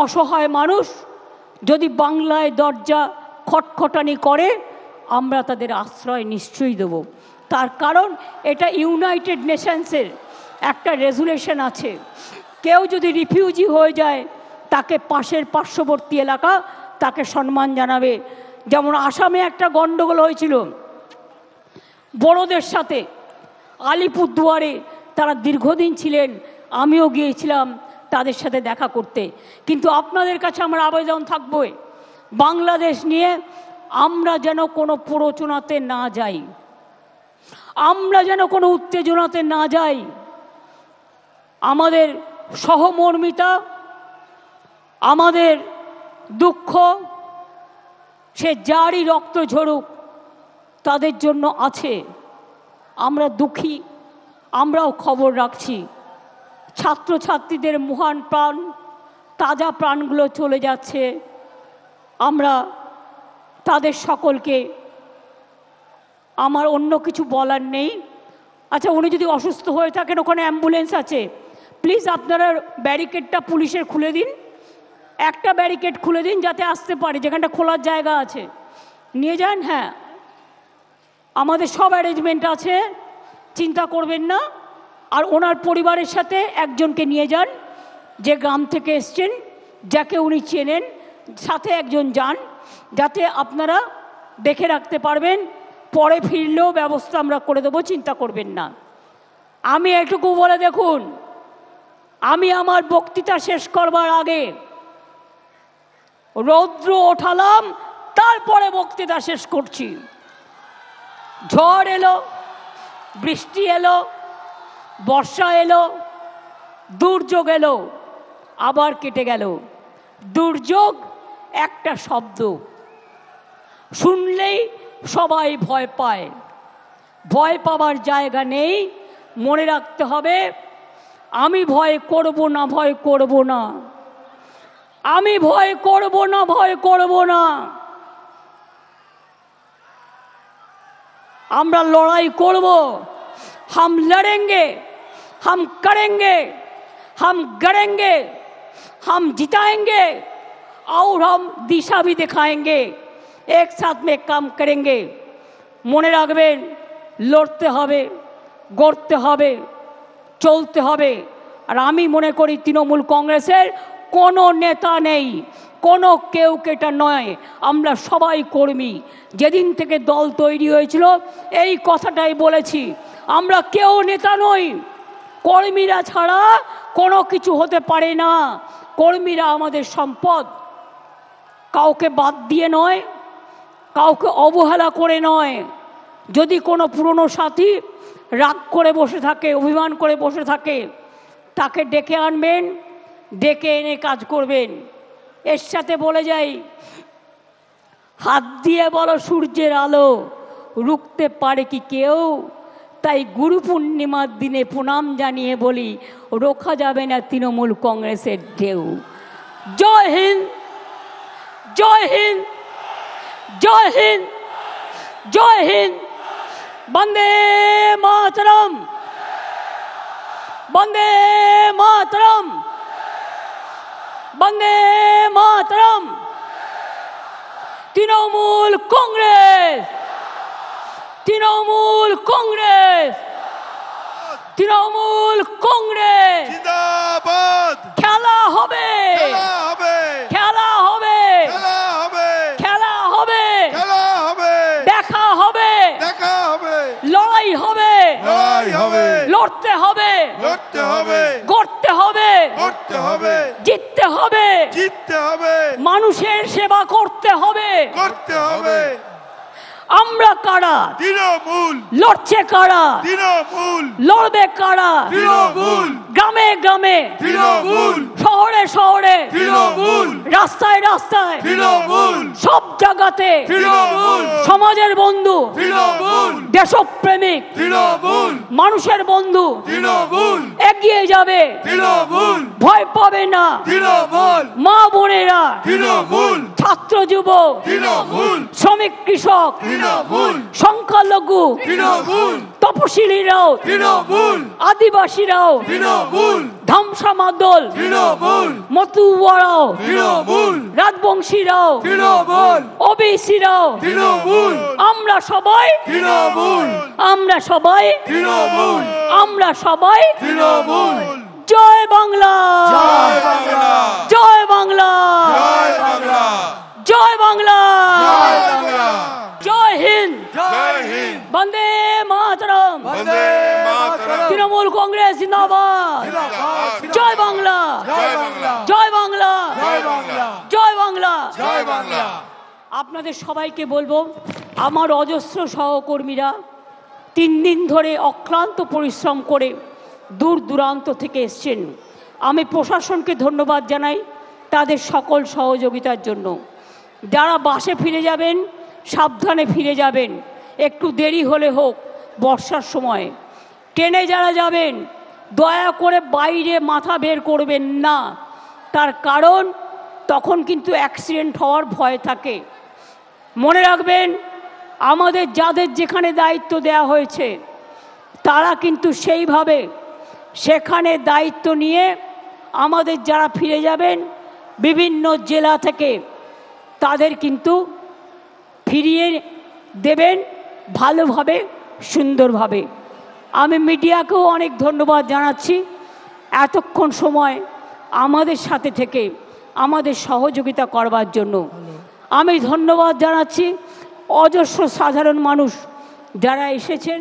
অসহায় মানুষ যদি বাংলায় দরজা খটখটানি করে, আমরা তাদের আশ্রয় নিশ্চয়ই দেব। তার কারণ এটা ইউনাইটেড নেশনসের একটা রেজুলেশন আছে, কেউ যদি রিফিউজি হয়ে যায় তাকে পাশের পার্শ্ববর্তী এলাকা তাকে সম্মান জানাবে। যেমন আসামে একটা গণ্ডগোল হয়েছিল বড়দের সাথে, আলিপুরদুয়ারে তারা দীর্ঘদিন ছিলেন, আমিও গিয়েছিলাম তাদের সাথে দেখা করতে। কিন্তু আপনাদের কাছে আমার আবেদন থাকবে, বাংলাদেশ নিয়ে আমরা যেন কোনো প্ররোচনাতে না যাই, আমরা যেন কোনো উত্তেজনাতে না যাই। আমাদের সহমর্মিতা, আমাদের দুঃখ, সে যারই রক্ত ঝরুক তাদের জন্য আছে। আমরা দুঃখী, আমরাও খবর রাখছি। ছাত্রছাত্রীদের মহান প্রাণ, তাজা প্রাণগুলো চলে যাচ্ছে, আমরা তাদের সকলকে, আমার অন্য কিছু বলার নেই। আচ্ছা, উনি যদি অসুস্থ হয়ে থাকেন, ওখানে অ্যাম্বুলেন্স আছে, প্লিজ আপনারা ব্যারিকেডটা পুলিশের খুলে দিন, একটা ব্যারিকেড খুলে দিন যাতে আসতে পারে, যেখানটা খোলার জায়গা আছে নিয়ে যান। হ্যাঁ, আমাদের সব অ্যারেঞ্জমেন্ট আছে, চিন্তা করবেন না। আর ওনার পরিবারের সাথে একজনকে নিয়ে যান, যে গ্রাম থেকে এসছেন, যাকে উনি চেনেন, সাথে একজন যান, যাতে আপনারা দেখে রাখতে পারবেন। পরে ফিরলেও ব্যবস্থা আমরা করে দেবো, চিন্তা করবেন না। আমি এটুকু বলে দেখুন, আমি আমার বক্তৃতা শেষ করবার আগে রৌদ্র ওঠালাম, তারপরে বক্তৃতা শেষ করছি। ঝড় এলো, বৃষ্টি এলো, বর্ষা এলো, দুর্যোগ এলো, আবার কেটে গেল। দুর্যোগ একটা শব্দ, শুনলেই সবাই ভয় পায়। ভয় পাবার জায়গা নেই, মনে রাখতে হবে আমি ভয় করব না, ভয় করব না, আমি ভয় করব না, ভয় করব না। আমরা লড়াই করব, हम लड़ेंगे, हम करेंगे, हम गड़ेंगे, हम जिताएंगे और हम दिशा भी दिखाएंगे, एक साथ में काम करेंगे। মনে রাখবেন, লড়তে হবে, গড়তে হবে, চলতে হবে। আর আমি মনে করি তৃণমূল কংগ্রেসের কোনো নেতা নেই, কোনো কেউ কেটা নয়, আমরা সবাই কর্মী। যেদিন থেকে দল তৈরি হয়েছিল এই কথাটাই বলেছি, আমরা কেউ নেতা নই, কর্মীরা ছাড়া কোনো কিছু হতে পারে না। কর্মীরা আমাদের সম্পদ, কাউকে বাদ দিয়ে নয়, কাউকে অবহেলা করে নয়। যদি কোনো পুরনো সাথী রাগ করে বসে থাকে, অভিমান করে বসে থাকে, তাকে ডেকে আনবেন, ডেকে এনে কাজ করবেন। এর সাথে বলে যাই, হাত দিয়ে বলো সূর্যের আলো রুখতে পারে কি কেউ? তাই গুরু পূর্ণিমার দিনে প্রণাম জানিয়ে বলি, রোখা যাবে না তৃণমূল কংগ্রেসের ঢেউ। জয় হিন্দ, জয় হিন্দ, জয় হিন্দ, জয় হিন্দ। বন্দে মাতরম, বন্দে মাতরম, বন্দে মাতরম। তৃণমূল কংগ্রেস, তৃণমূল কংগ্রেস, তৃণমূল কংগ্রেস জিন্দাবাদ। খেলা হবে, খেলা হবে, খেলা হবে, খেলা হবে, খেলা হবে, খেলা হবে, দেখা হবে, দেখা হবে, লড়াই হবে, লড়াই হবে, লড়তে হবে, লড়তে হবে, গড়তে হবে, করতে হবে, জিততে হবে, জিততে হবে, মানুষের সেবা করতে হবে। করতে হবে। আমরা কারা? তৃণমূল, লড়ছে কারা? তৃণমূল, লড়বে কারা? তৃণমূল, গ্রামে গ্রামে, তৃণমূল, শহরে শহরে, তৃণমূল, রাস্তায় রাস্তায়, তৃণমূল, সব জায়গাতে তৃণমূল, সমাজের বন্ধু, তৃণমূল, দেশপ্রেমিক, তৃণমূল, মানুষের বন্ধু তৃণমূল, এগিয়ে যাবে, তৃণমূল, ভয় পাবে না। তৃণমূল, মা বোনেরা, তৃণমূল, ছাত্র যুবক, তৃণমূল, শ্রমিক কৃষক, তৃণমূল, সংখ্যালঘু, তৃণমূল, তপশিলীরাও, তৃণমূল, আদিবাসীরাও, তৃণমূল, ধামসা মাদল, তৃণমূল, মতুয়ারাও, তৃণমূল, রাজবংশীরাও, তৃণমূল, ওবিসিরাও, তৃণমূল, আমরা সবাই, তৃণমূল, আমরা সবাই, তৃণমূল, আমরা সবাই। তৃণমূল। জয় বাংলা, জয় বাংলা, জয় বাংলা, জয় বাংলা, জয় বাংলা, জয় বাংলা, জয় হিন্দ, জয় হিন্দ, বন্দে মাতরম, বন্দে মাতরম, তৃণমূল কংগ্রেস জিন্দাবাদ, জয় বাংলা, জয় বাংলা, জয় বাংলা, জয় বাংলা, জয় বাংলা। জয় বাংলা। আপনাদের সবাইকে বলবো, আমার অজস্র সহকর্মীরা 3 দিন ধরে অক্লান্ত পরিশ্রম করে দূর দূরান্ত থেকে এসছেন। আমি প্রশাসনকে ধন্যবাদ জানাই তাদের সকল সহযোগিতার জন্য। যারা বাসে ফিরে যাবেন সাবধানে ফিরে যাবেন, একটু দেরি হলে হোক, বর্ষার সময়। ট্রেনে যারা যাবেন দয়া করে বাইরে মাথা বের করবেন না, তার কারণ তখন কিন্তু অ্যাক্সিডেন্ট হওয়ার ভয় থাকে। মনে রাখবেন, আমাদের যাদের যেখানে দায়িত্ব দেওয়া হয়েছে তারা কিন্তু সেইভাবে সেখানে দায়িত্ব নিয়ে আমাদের যারা ফিরে যাবেন বিভিন্ন জেলা থেকে তাদের কিন্তু ফিরিয়ে দেবেন ভালোভাবে, সুন্দরভাবে। আমি মিডিয়াকেও অনেক ধন্যবাদ জানাচ্ছি এতক্ষণ সময় আমাদের সাথে থেকে আমাদের সহযোগিতা করবার জন্য। আমি ধন্যবাদ জানাচ্ছি অজস্র সাধারণ মানুষ যারা এসেছেন।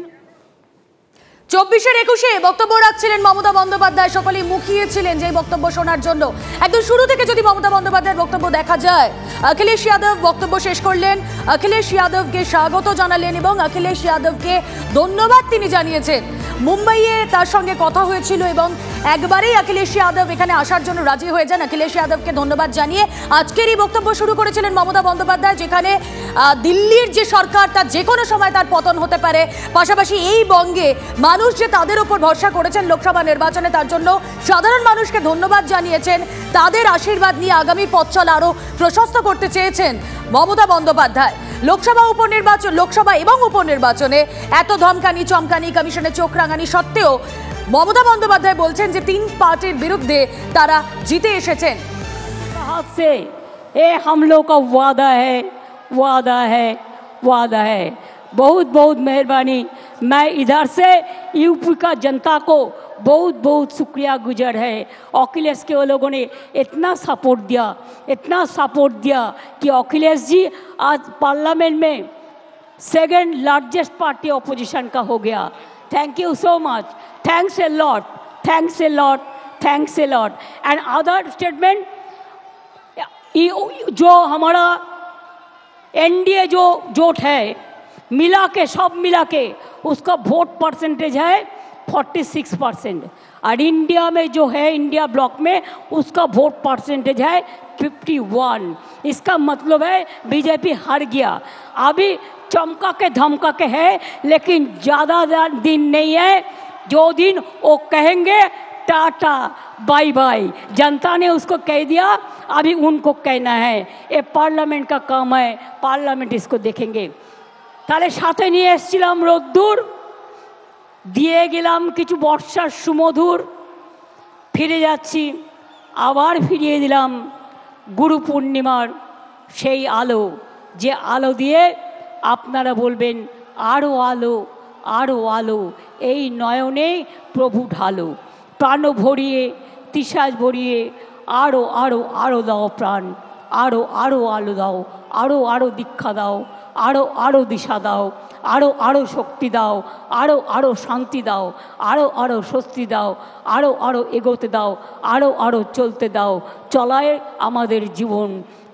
24-এর 21-এ বক্তব্য রাখছিলেন মমতা বন্দ্যোপাধ্যায়, সকলেই মুখিয়েছিলেন যে বক্তব্য শোনার জন্য। একদম শুরু থেকে যদি মমতা বন্দ্যোপাধ্যায়ের বক্তব্য দেখা যায়, অখিলেশ যাদব বক্তব্য শেষ করলেন, অখিলেশ যাদবকে স্বাগত জানালেন এবং অখিলেশ যাদবকে ধন্যবাদ তিনি জানিয়েছেন। মুম্বাইয়ে তার সঙ্গে কথা হয়েছিল এবং একবারেই অখিলেশ যাদব এখানে আসার জন্য রাজি হয়ে যান। অখিলেশ যাদবকে ধন্যবাদ জানিয়ে আজকের এই বক্তব্য শুরু করেছিলেন মমতা বন্দ্যোপাধ্যায়, যেখানে দিল্লির যে সরকার তার যে কোনো সময় তার পতন হতে পারে, পাশাপাশি এই বঙ্গে মানুষ যে তাদের উপর ভরসা করেছেন লোকসভা নির্বাচনে, তার জন্য সাধারণ মানুষকে ধন্যবাদ জানিয়েছেন। তাদের আশীর্বাদ নিয়ে আগামী পথ চলা আরও প্রশস্ত করতে চেয়েছেন মমতা বন্দ্যোপাধ্যায়। লোকসভা এবং উপনির্বাচনে এত ধমকানি, চমকানি, কমিশনে চোখ রাঙানি সত্ত্বেও মমতা বন্দ্যোপাধ্যায় বলছেন যে 3 পার্টির বিরুদ্ধে তারা জিতে এসেছেন। हाथ से ये हम लोग का वादा है, वादा है, वादा है। बहुत बहुत मेहरबानी। मैं इधर से यूपी का जनता को बहुत बहुत शुक्रिया गुजार है। अखिलेश के वो लोगों ने इतना सपोर्ट दिया कि अखिलेश जी आज पार्लियामेंट में सेकंड लार्जेस्ट पार्टी ऑपोजिशन का हो गया। Thank you so much, thanks a lot, thanks a lot, thanks a lot. And other statement, जो हमारा एनडीए जो जोट है सब मिला के उसका वोट परसेंटेज है 46%, और इंडिया में जो है इंडिया ब्लॉक में उसका वोट परसेंटेज है 51। इसका मतलब है बीजेपी हार गया। अभी चमका के धमका के है, लेकिन ज़्यादा दिन नहीं है जो दिन वो कहेंगे टाटा बाय बाय। जनता ने उसको कह दिया, अभी उनको कहना है। ये पार्लियामेंट का काम है, पार्लियामेंट इसको देखेंगे। তাহলে সাথে নিয়ে এসেছিলাম রোদ্দুর, দিয়ে গেলাম কিছু বর্ষার সুমধুর, ফিরে যাচ্ছি, আবার ফিরিয়ে দিলাম গুরু পূর্ণিমার সেই আলো, যে আলো দিয়ে আপনারা বলবেন আরও আলো, আরও আলো, এই নয়নে প্রভু ঢালো, প্রাণ ভরিয়ে তিসাজ ভরিয়ে আরও আরও আরও দাও প্রাণ, আরও আরও আলো দাও, আরও আরও দীক্ষা দাও, আরও আরও দিশা দাও, আরও আরও শক্তি দাও, আরও আরও শান্তি দাও, আরও আরও স্বস্তি দাও, আরও আরও এগোতে দাও, আরও আরও চলতে দাও। চলায় আমাদের জীবন।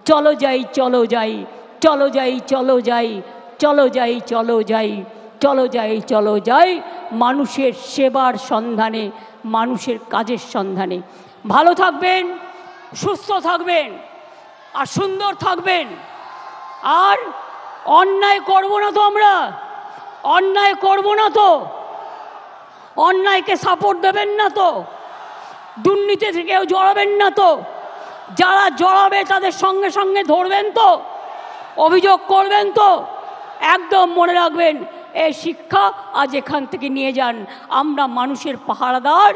চলো যাই, চলো যাই, চলো যাই, চলো যাই, চলো যাই, চলো যাই, চলো যাই, চলো যাই, মানুষের সেবার সন্ধানে, মানুষের কাজের সন্ধানে। ভালো থাকবেন, সুস্থ থাকবেন, আর সুন্দর থাকবেন। আর অন্যায় করব না তো, আমরা অন্যায় করব না তো, অন্যায়কে সাপোর্ট দেবেন না তো, দুর্নীতি থেকেও জড়াবেন না তো, যারা জড়াবে তাদের সঙ্গে সঙ্গে ধরবেন তো, অভিযোগ করবেন তো। একদম মনে রাখবেন, এই শিক্ষা আজ এখান থেকে নিয়ে যান। আমরা মানুষের পাহারাদার।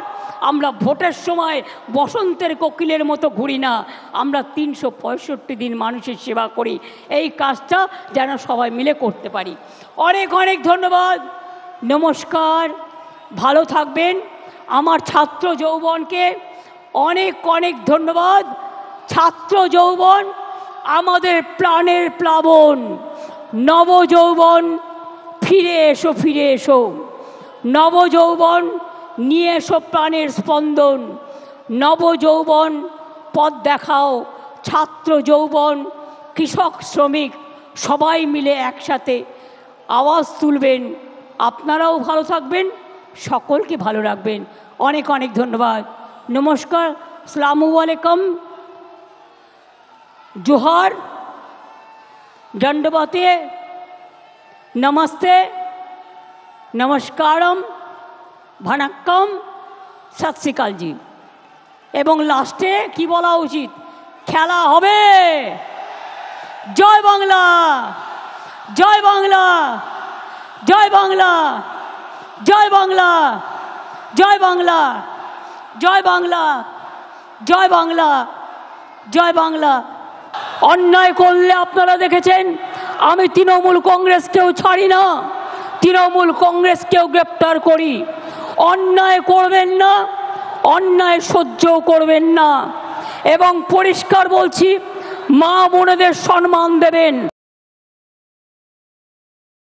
আমরা ভোটের সময় বসন্তের কোকিলের মতো ঘুরি না, আমরা 365 দিন মানুষের সেবা করি। এই কাজটা যেন সবাই মিলে করতে পারি। অনেক অনেক ধন্যবাদ, নমস্কার, ভালো থাকবেন। আমার ছাত্র যৌবনকে অনেক অনেক ধন্যবাদ। ছাত্র যৌবন আমাদের প্রাণের প্লাবন। নব যৌবন, ফিরে এসো, ফিরে এসো। নব যৌবন নিয়ে এসো প্রাণের স্পন্দন। নব যৌবন পথ দেখাও। ছাত্র যৌবন, কৃষক, শ্রমিক সবাই মিলে একসাথে আওয়াজ তুলবেন। আপনারাও ভালো থাকবেন, সকলকে ভালো রাখবেন। অনেক অনেক ধন্যবাদ, নমস্কার, আসসালামু আলাইকুম, জোহার, দণ্ডবতে, নমস্তে, নমস্কারম, ভানাক্কম, সত শ্রী আকাল জি। এবং লাস্টে কি বলা উচিত? খেলা হবে। জয় বাংলা, জয় বাংলা, জয় বাংলা, জয় বাংলা, জয় বাংলা, জয় বাংলা, জয় বাংলা, জয় বাংলা। অন্যায় করলে আপনারা দেখেছেন আমি তৃণমূল কংগ্রেসকেও ছাড়ি না, তৃণমূল কংগ্রেসকেও গ্রেপ্তার করি। অন্যায় করবেন না, অন্যায় সহ্যও করবেন না, এবং পরিষ্কার বলছি মা বোনেদের সম্মান দেবেন।